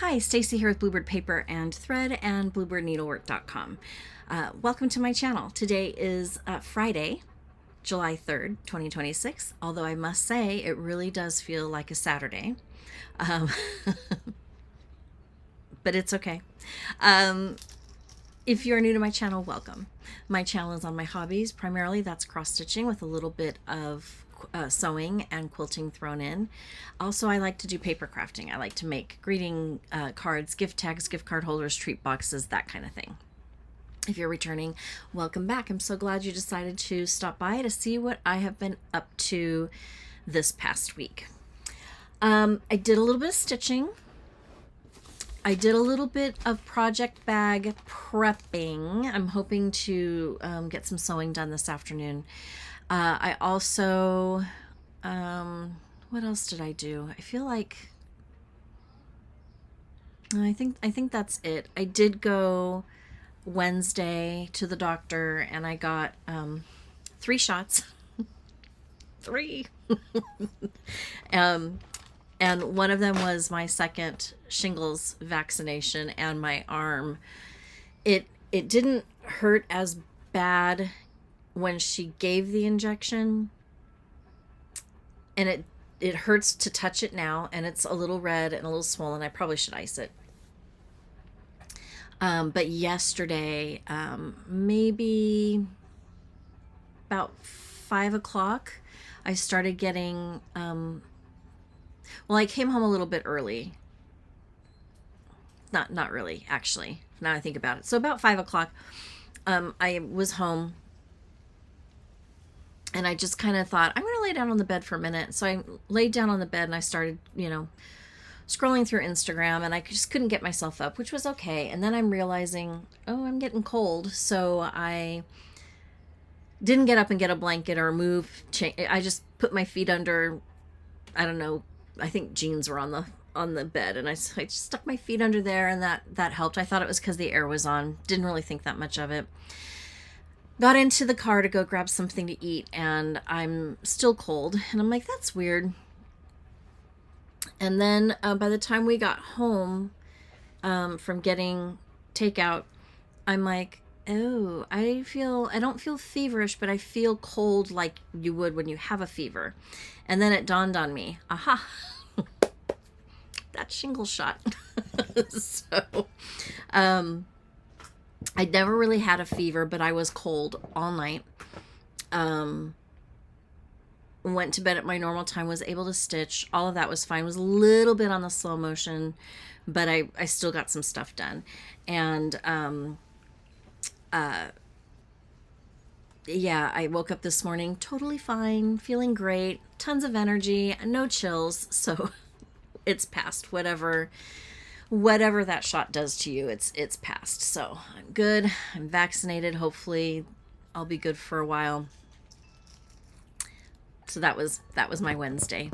Hi, Stacy here with Bluebird Paper and Thread and bluebirdneedlework.com. Welcome to my channel. Today is Friday, July 3rd, 2026, although I must say it really does feel like a Saturday. Um, but it's okay. If you're new to my channel, welcome. My channel is on my hobbies. Primarily that's cross-stitching with a little bit of sewing and quilting thrown in. Also, I like to do paper crafting. I like to make greeting cards, gift tags, gift card holders, treat boxes, that kind of thing. If you're returning, welcome back. I'm so glad you decided to stop by to see what I have been up to this past week. I did a little bit of stitching. I did a little bit of project bag prepping. I'm hoping to get some sewing done this afternoon. I also, what else did I do? I feel like, I think that's it. I did go Wednesday to the doctor and I got 3 shots. 3. And one of them was my second shingles vaccination, and my arm, it didn't hurt as bad when she gave the injection, and it hurts to touch it now, and it's a little red and a little swollen. I probably should ice it. But yesterday, maybe about 5 o'clock, I started getting, well, I came home a little bit early. Not really, actually, now I think about it. So about 5 o'clock, I was home, and I just kind of thought, I'm going to lay down on the bed for a minute. So I laid down on the bed and I started, scrolling through Instagram, and I just couldn't get myself up, which was okay. And then I'm realizing, oh, I'm getting cold. So I didn't get up and get a blanket or move. I just put my feet under, I don't know, I think jeans were on the bed, and I just stuck my feet under there, and that helped. I thought it was because the air was on. Didn't really think that much of it. Got into the car to go grab something to eat, and I'm still cold, and I'm like, that's weird. And then by the time we got home from getting takeout, I'm like, oh, I don't feel feverish, but I feel cold like you would when you have a fever. And then it dawned on me, aha, that shingle shot. So, I'd never really had a fever, but I was cold all night. Went to bed at my normal time, was able to stitch. All of that was fine. Was a little bit on the slow motion, but I still got some stuff done. And yeah, I woke up this morning totally fine, feeling great, tons of energy, no chills. So it's past whatever that shot does to you. It's past. So I'm good. I'm vaccinated. Hopefully I'll be good for a while. So that was my Wednesday.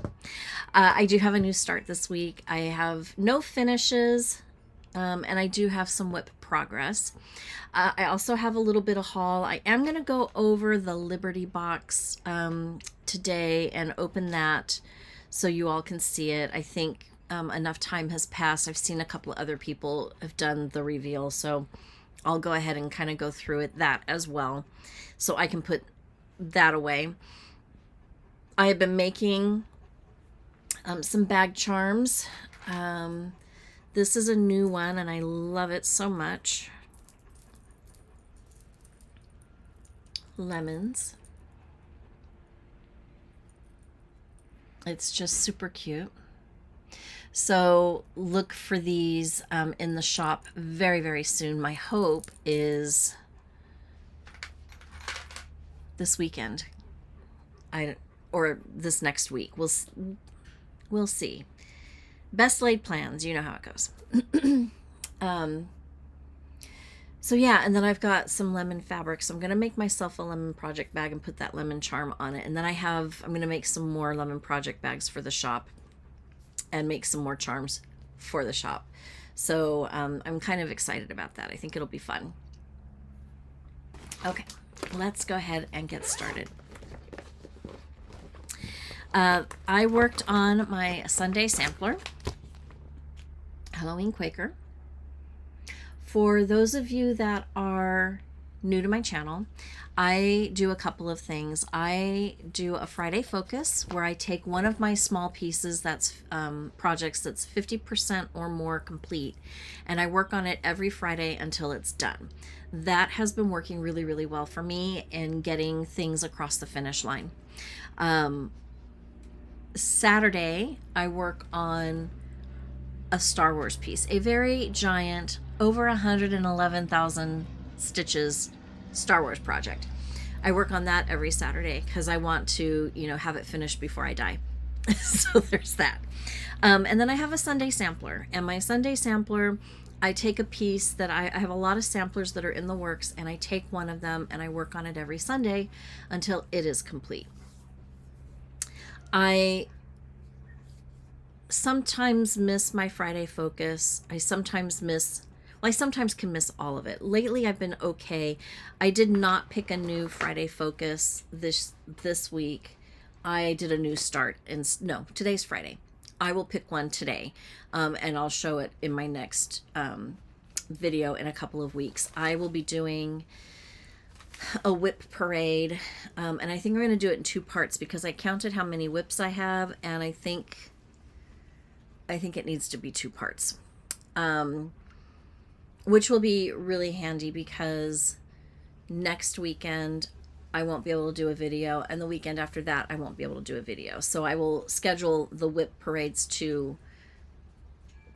I do have a new start this week. I have no finishes, and I do have some WIP progress. I also have a little bit of haul. I am going to go over the Liberty box today and open that so you all can see it. I think enough time has passed. I've seen a couple of other people have done the reveal, so I'll go ahead and kind of go through that as well, so I can put that away. I have been making some bag charms. This is a new one, and I love it so much. Lemons. It's just super cute. So look for these in the shop very, very soon. My hope is this weekend. Or this next week. We'll see. Best laid plans. You know how it goes. So yeah, and then I've got some lemon fabric. So I'm going to make myself a lemon project bag and put that lemon charm on it. And then I'm going to make some more lemon project bags for the shop and make some more charms for the shop. So I'm kind of excited about that. I think it'll be fun. Okay, let's go ahead and get started. I worked on my Sunday sampler. Halloween Quaker. For those of you that are new to my channel, I do a couple of things. I do a Friday focus where I take one of my small pieces that's projects that's 50% or more complete, and I work on it every Friday until it's done. That has been working really, really well for me in getting things across the finish line. Saturday, I work on a Star Wars piece, a very giant, over 111,000 stitches Star Wars project. I work on that every Saturday because I want to, have it finished before I die. So there's that. And then I have a Sunday sampler, and my Sunday sampler, I take a piece that I have a lot of samplers that are in the works, and I take one of them and I work on it every Sunday until it is complete. I sometimes miss my Friday focus. I sometimes can miss all of it. Lately, I've been okay. I did not pick a new Friday focus this week. I did a new start, and no, today's Friday. I will pick one today, and I'll show it in my next video in a couple of weeks. I will be doing a whip parade, and I think we're going to do it in 2 parts because I counted how many whips I have, and I think it needs to be 2 parts, which will be really handy because next weekend I won't be able to do a video, and the weekend after that I won't be able to do a video. So I will schedule the whip parades to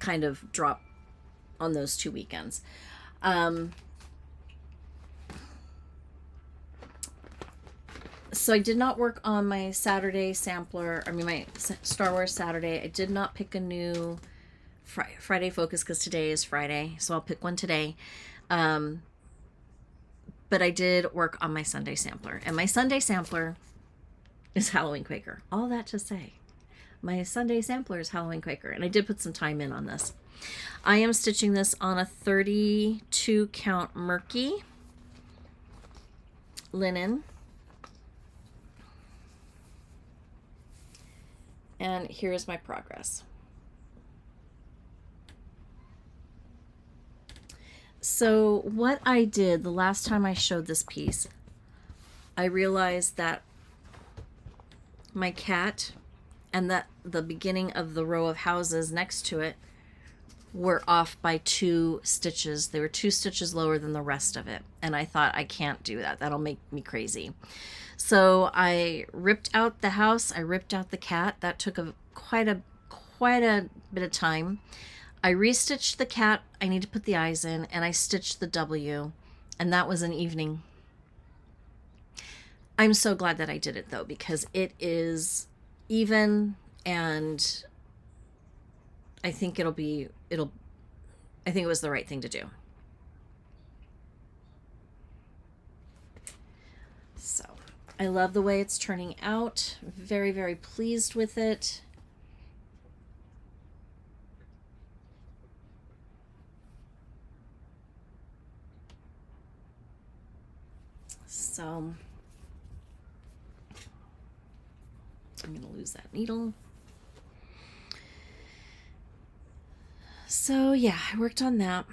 kind of drop on those 2 weekends. So I did not work on my Saturday sampler, my Star Wars Saturday. I did not pick a new Friday focus because today is Friday, so I'll pick one today. But I did work on my Sunday sampler, and my Sunday sampler is Halloween Quaker. All that to say, my Sunday sampler is Halloween Quaker, and I did put some time in on this. I am stitching this on a 32 count Murky Linen. And here's my progress. So what I did the last time I showed this piece, I realized that my cat and that the beginning of the row of houses next to it were off by 2 stitches. They were 2 stitches lower than the rest of it. And I thought, I can't do that. That'll make me crazy. So I ripped out the house. I ripped out the cat. That took quite a bit of time. I restitched the cat. I need to put the eyes in, and I stitched the W, and that was an evening. I'm so glad that I did it though, because it is even, and I think I think it was the right thing to do. So I love the way it's turning out. Very, very pleased with it. So I'm going to lose that needle. So yeah, I worked on that.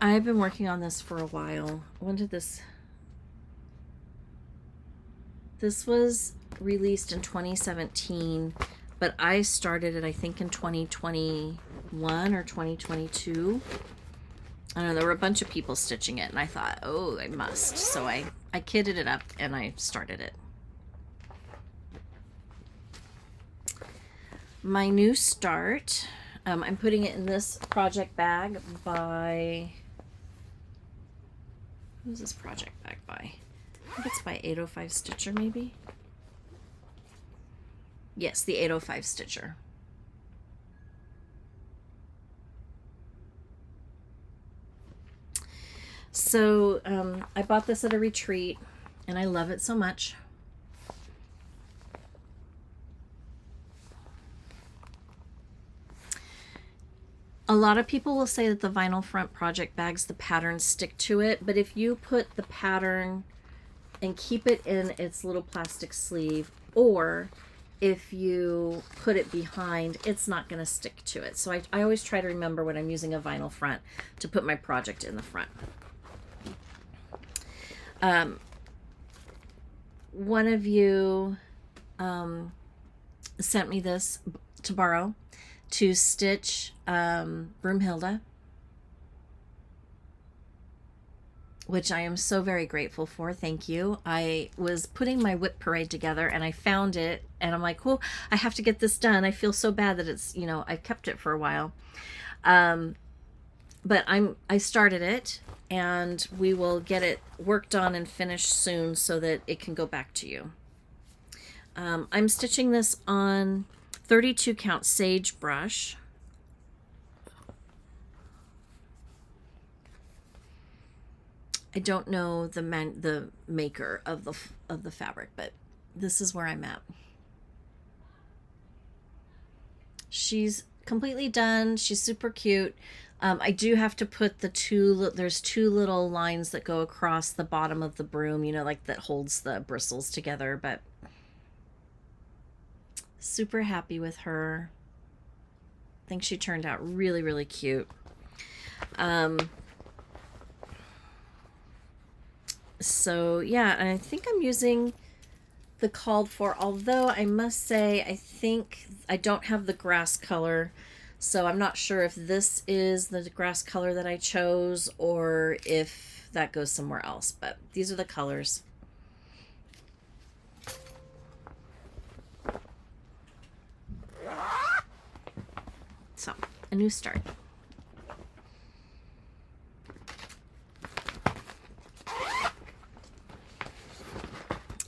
I've been working on this for a while. When did this was released in 2017, but I started it I think in 2021 or 2022. I don't know, there were a bunch of people stitching it, and I thought, oh, I must. So I kitted it up and I started it. My new start, I'm putting it in this project bag by, who's this project bag by? I think it's by 805 Stitcher, maybe? Yes, the 805 Stitcher. So I bought this at a retreat, and I love it so much. A A lot of people will say that the vinyl front project bags, the patterns stick to it, but if you put the pattern and keep it in its little plastic sleeve, or if you put it behind, it's not going to stick to it. So I always try to remember when I'm using a vinyl front to put my project in the front. One of you sent me this to borrow to stitch Broom Hilda, which I am so very grateful for. Thank you. I was putting my whip parade together and I found it and I'm like, oh, I have to get this done. I feel so bad that it's, you know, I've kept it for a while. But I started it and we will get it worked on and finished soon so that it can go back to you. I'm stitching this on 32 count Sagebrush. I don't know the maker of the fabric, but this is where I'm at. She's completely done. She's super cute. I do have to put there's two little lines that go across the bottom of the broom, you know, like that holds the bristles together, but super happy with her. I think she turned out really, really cute. So yeah, and I think I'm using the called for, although I must say I think I don't have the grass color, so I'm not sure if this is the grass color that I chose or if that goes somewhere else, but these are the colors. So, a new start.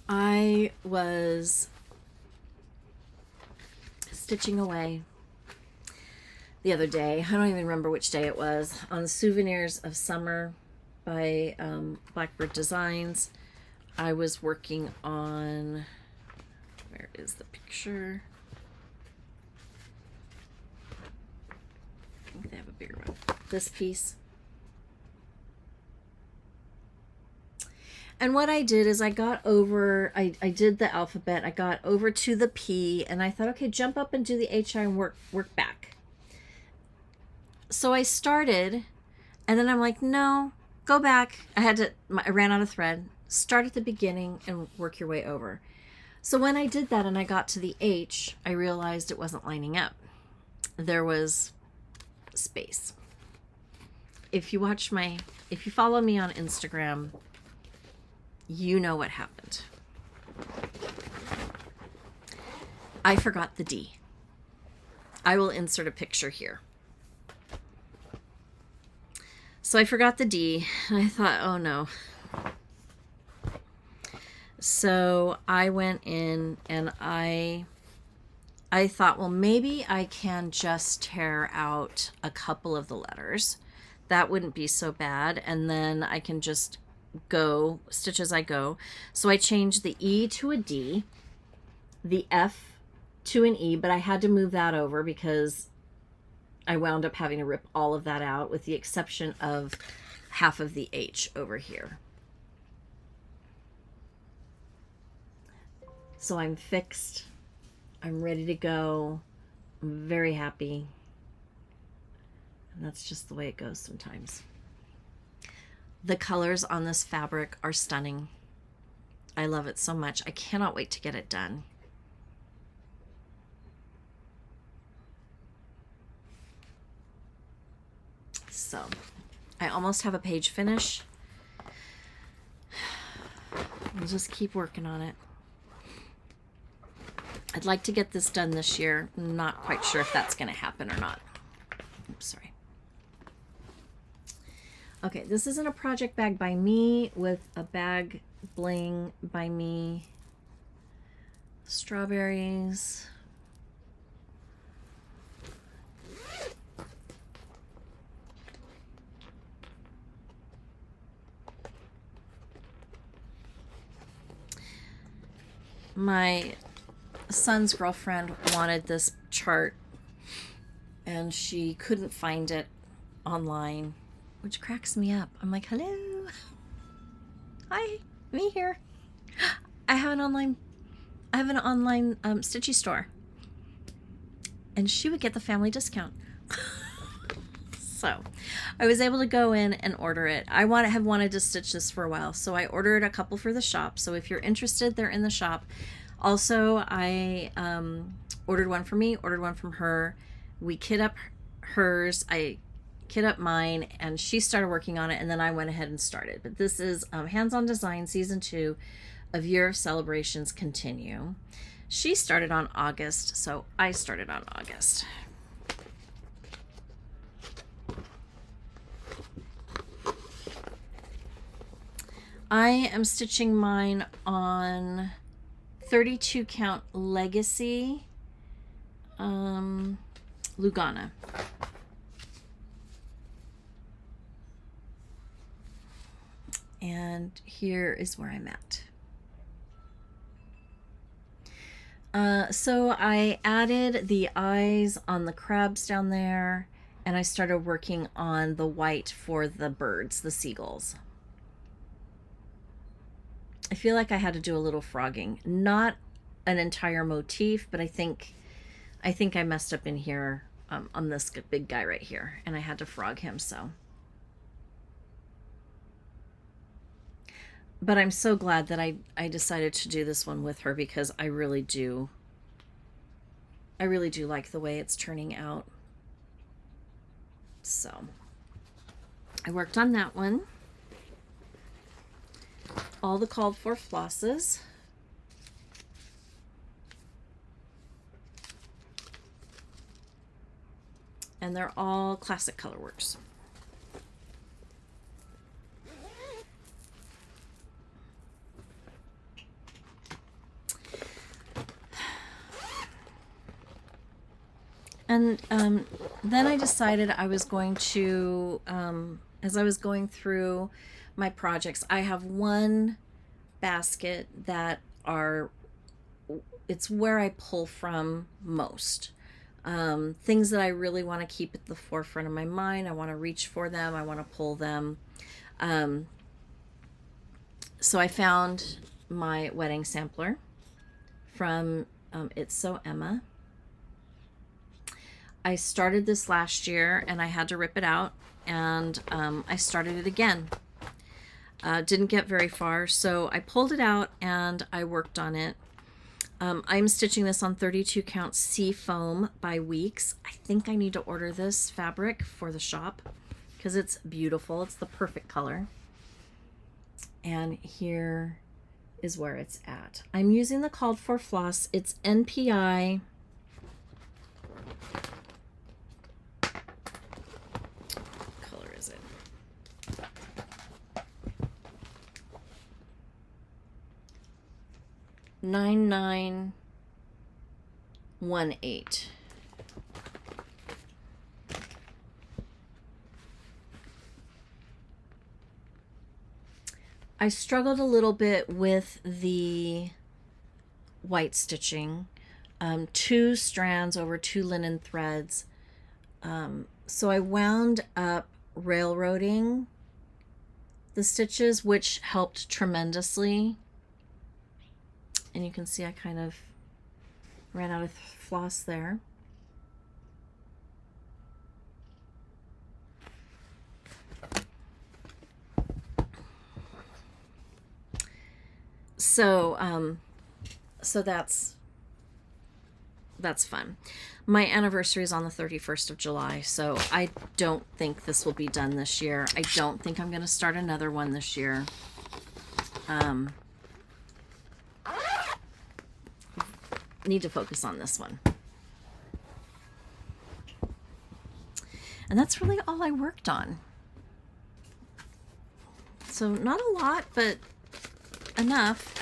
I was stitching away the other day. I don't even remember which day it was. On the Souvenirs of Summer by Blackbird Designs. I was working on, where is the picture? I think they have a bigger one. This piece. And what I did is I got over, I did the alphabet, I got over to the P, and I thought, okay, jump up and do the HI and work back. So I started, and then I'm like, no, go back. I ran out of thread. Start at the beginning and work your way over. So when I did that and I got to the H, I realized it wasn't lining up. There was space. If you follow me on Instagram, you know what happened. I forgot the D. I will insert a picture here. So I forgot the D, and I thought, oh no. So I went in and I thought, well, maybe I can just tear out a couple of the letters. That wouldn't be so bad, and then I can just go stitch as I go. So I changed the E to a D, the F to an E, but I had to move that over because I wound up having to rip all of that out with the exception of half of the H over here. So I'm fixed. I'm ready to go. I'm very happy. And that's just the way it goes sometimes. The colors on this fabric are stunning. I love it so much. I cannot wait to get it done. So, I almost have a page finish. We'll just keep working on it. I'd like to get this done this year. I'm not quite sure if that's going to happen or not. Oops, sorry. Okay, this isn't a project bag by me with a bag bling by me. Strawberries. My son's girlfriend wanted this chart, and she couldn't find it online, which cracks me up. I'm like, hello, hi, me here. I have an online stitchy store, and she would get the family discount. So I was able to go in and order it. I have wanted to stitch this for a while, so I ordered a couple for the shop. So if you're interested, they're in the shop. Also, I ordered one for me, ordered one from her. We kit up hers, I kit up mine, and she started working on it, and then I went ahead and started. But this is Hands-On Design Season 2 of Year of Celebrations Continue. She started on August, so I started on August. I am stitching mine on 32 count Legacy Lugana. And here is where I'm at. So I added the eyes on the crabs down there, and I started working on the white for the birds, the seagulls. I feel like I had to do a little frogging, not an entire motif, but I think I messed up in here on this big guy right here, and I had to frog him. So, but I'm so glad that I decided to do this one with her, because I really do like the way it's turning out. So I worked on that one. All the called for flosses. And they're all classic colorworks. And then I decided I was going to, as I was going through my projects, I have one basket that it's where I pull from most. Things that I really want to keep at the forefront of my mind. I want to reach for them. I want to pull them. So I found my wedding sampler from It's So Emma. I started this last year and I had to rip it out, and I started it again. Didn't get very far, so I pulled it out and I worked on it. I'm stitching this on 32 count Seafoam by Weeks. I think I need to order this fabric for the shop because it's beautiful. It's the perfect color. And here is where it's at. I'm using the called for floss. It's NPI. What color is it? $9918. I struggled a little bit with the white stitching, 2 strands over 2 linen threads. So I wound up railroading the stitches, which helped tremendously. And you can see I kind of ran out of floss there. So that's fun. My anniversary is on the 31st of July, so I don't think this will be done this year. I don't think I'm going to start another one this year. Need to focus on this one. And that's really all I worked on. So not a lot, but enough.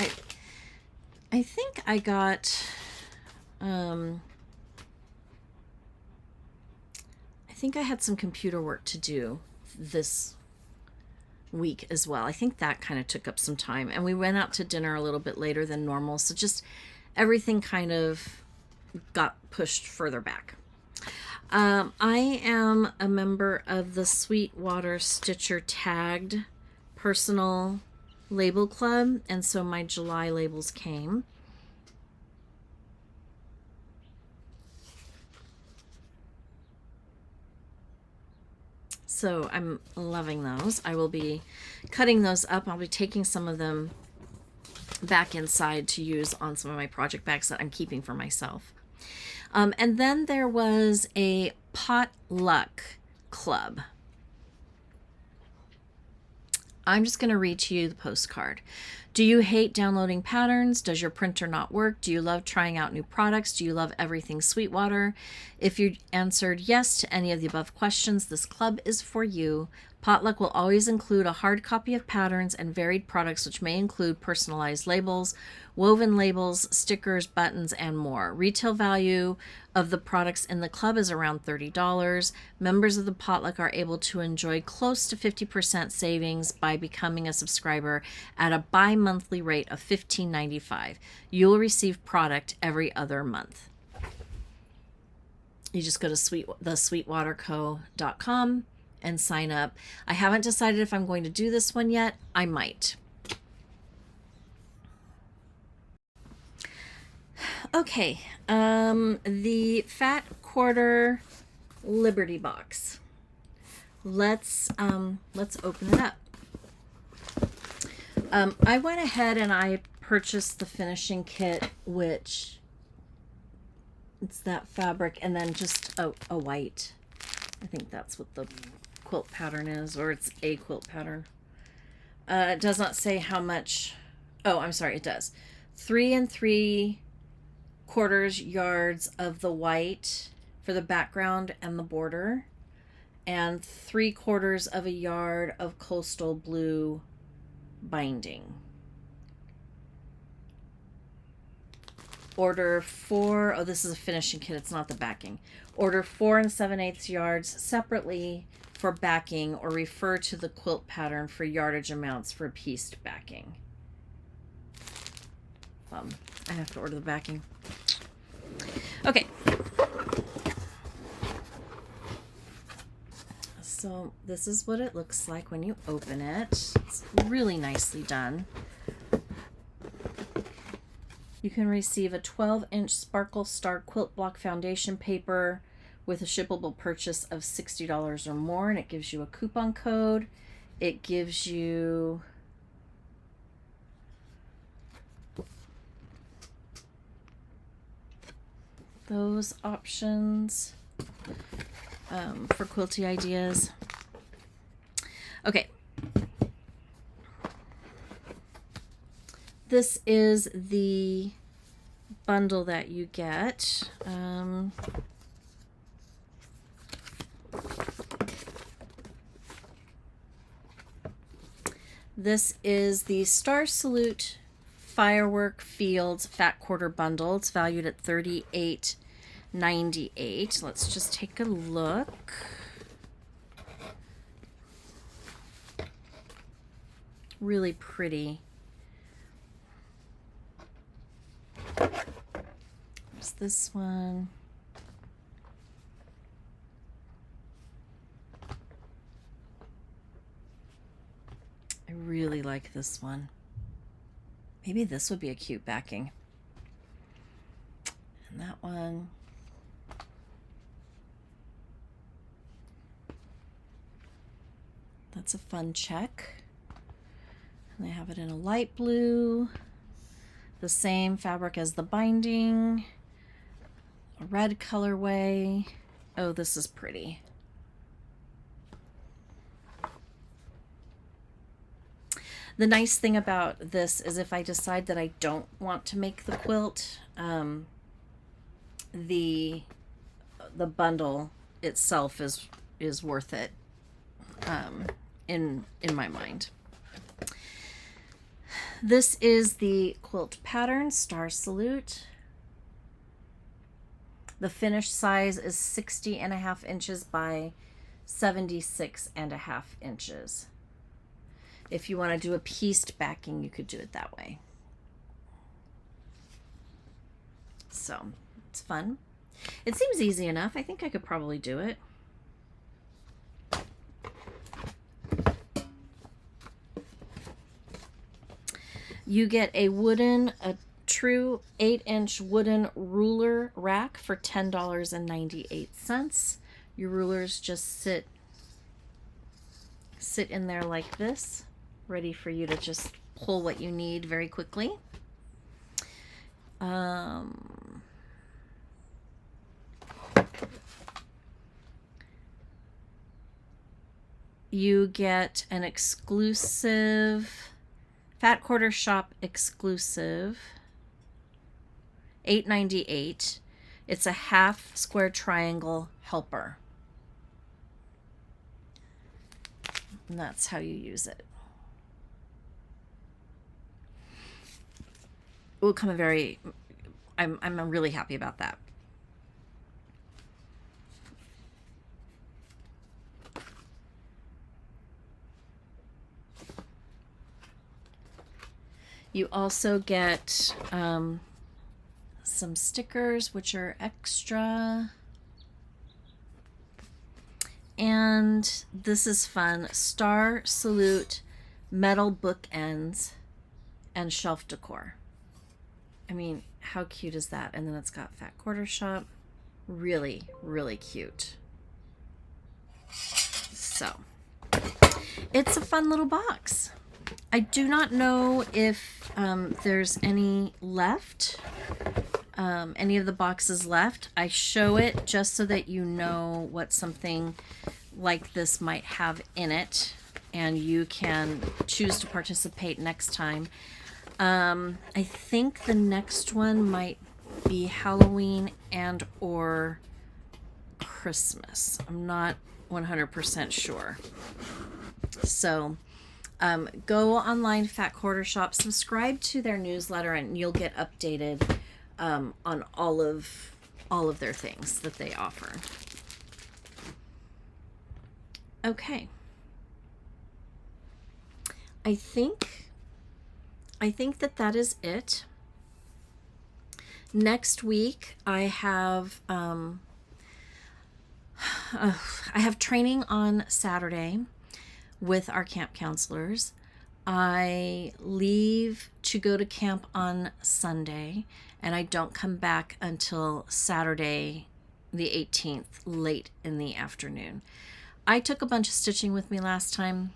I think I got I think I had some computer work to do this week as well. I think that kind of took up some time, and we went out to dinner a little bit later than normal, so just everything kind of got pushed further back. I am a member of the Sweetwater Stitcher Tagged Personal Label Club, and so my July labels came. So I'm loving those. I will be cutting those up. I'll be taking some of them back inside to use on some of my project bags that I'm keeping for myself. And then there was a potluck club. I'm just going to read to you the postcard. Do you hate downloading patterns? Does your printer not work? Do you love trying out new products? Do you love everything Sweetwater? If you answered yes to any of the above questions, this club is for you. Potluck will always include a hard copy of patterns and varied products, which may include personalized labels, woven labels, stickers, buttons, and more. Retail value of the products in the club is around $30. Members of the Potluck are able to enjoy close to 50% savings by becoming a subscriber at a bi-monthly rate of $15.95. You will receive product every other month. You just go to thesweetwaterco.com and sign up. I haven't decided if I'm going to do this one yet. I might. Okay, the Fat Quarter Liberty Box. Let's open it up. I went ahead and I purchased the finishing kit, which it's that fabric, and then just a white. I think that's what the quilt pattern is, or it's a quilt pattern. It does not say how much. Oh, I'm sorry, it does. 3 3/4 yards of the white for the background and the border, and 3/4 of a yard of coastal blue binding. Order 4, oh, this is a finishing kit, it's not the backing. Order 4 7/8 yards separately for backing, or refer to the quilt pattern for yardage amounts for pieced backing. I have to order the backing. Okay. So this is what it looks like when you open it. It's really nicely done. You can receive a 12-inch Sparkle Star Quilt Block Foundation paper with a shippable purchase of $60 or more, and it gives you a coupon code. It gives you those options for quilty ideas. Okay. This is the bundle that you get. This is the Star Salute Firework Fields Fat Quarter Bundle. It's valued at $38.98. Let's just take a look. Really pretty. There's this one. I really like this one. Maybe this would be a cute backing. And that one. That's a fun check. And they have it in a light blue. The same fabric as the binding. A red colorway. Oh, this is pretty. The nice thing about this is if I decide that I don't want to make the quilt, the bundle itself is worth it in my mind. This is the quilt pattern, Star Salute. The finished size is 60.5 inches by 76.5 inches. If you want to do a pieced backing, you could do it that way. So it's fun. It seems easy enough. I think I could probably do it. You get a true 8-inch wooden ruler rack for $10.98. Your rulers just sit in there like this, ready for you to just pull what you need very quickly. You get an exclusive Fat Quarter Shop exclusive, $8.98. It's a half square triangle helper. And that's how you use it. It will come I'm really happy about that. You also get some stickers, which are extra. And this is fun. Star Salute metal bookends and shelf decor. I mean, how cute is that? And then it's got Fat Quarter Shop. Really, really cute. So, it's a fun little box. I do not know if there's any left, any of the boxes left. I show it just so that you know what something like this might have in it, and you can choose to participate next time. I think the next one might be Halloween and or Christmas. I'm not 100% sure. So go online, Fat Quarter Shop, subscribe to their newsletter, and you'll get updated on all of their things that they offer. Okay. I think that is it. Next week I have training on Saturday with our camp counselors. I leave to go to camp on Sunday, and I don't come back until Saturday the 18th, late in the afternoon. I took a bunch of stitching with me last time.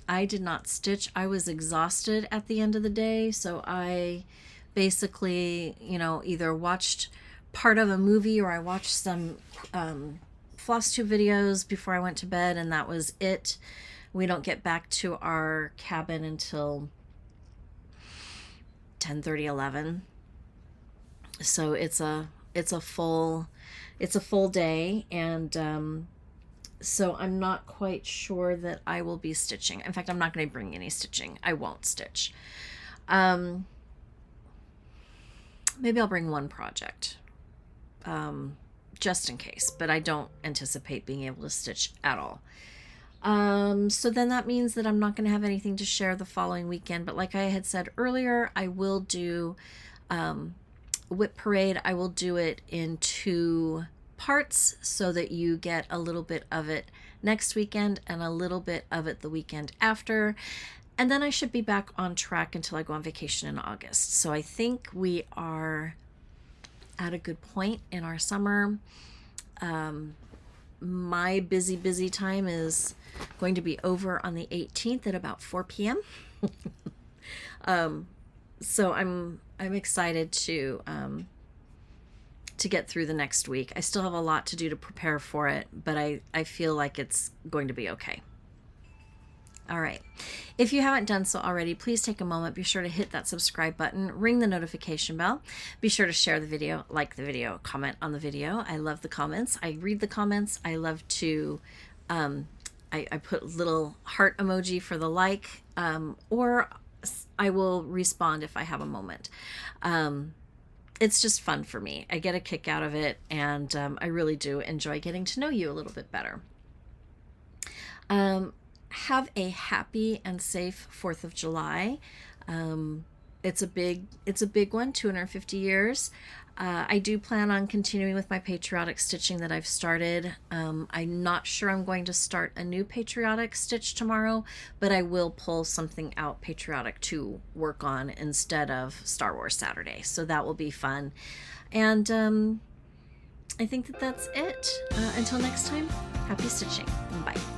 I did not stitch. I was exhausted at the end of the day, so I basically, either watched part of a movie or I watched some Flosstube videos before I went to bed, and that was it. We don't get back to our cabin until 10:30, 11. So it's a full day, and so I'm not quite sure that I will be stitching. In fact, I'm not going to bring any stitching. I won't stitch. Maybe I'll bring one project, just in case, but I don't anticipate being able to stitch at all. So then that means that I'm not going to have anything to share the following weekend. But like I had said earlier, I will do Whip Parade. I will do it in 2 parts so that you get a little bit of it next weekend and a little bit of it the weekend after. And then I should be back on track until I go on vacation in August. So I think we are at a good point in our summer. My busy time is going to be over on the 18th at about 4 p.m. So I'm excited to get through the next week. I still have a lot to do to prepare for it, but I feel like it's going to be okay. All right. If you haven't done so already, please take a moment. Be sure to hit that subscribe button, ring the notification bell. Be sure to share the video, like the video, comment on the video. I love the comments. I read the comments. I love to, I put little heart emoji for the like, or I will respond if I have a moment. It's just fun for me. I get a kick out of it, and I really do enjoy getting to know you a little bit better. Have a happy and safe 4th of July. It's a big one, 250 years. I do plan on continuing with my patriotic stitching that I've started. I'm not sure I'm going to start a new patriotic stitch tomorrow, but I will pull something out patriotic to work on instead of Star Wars Saturday. So that will be fun. And I think that that's it. Until next time, happy stitching. Bye.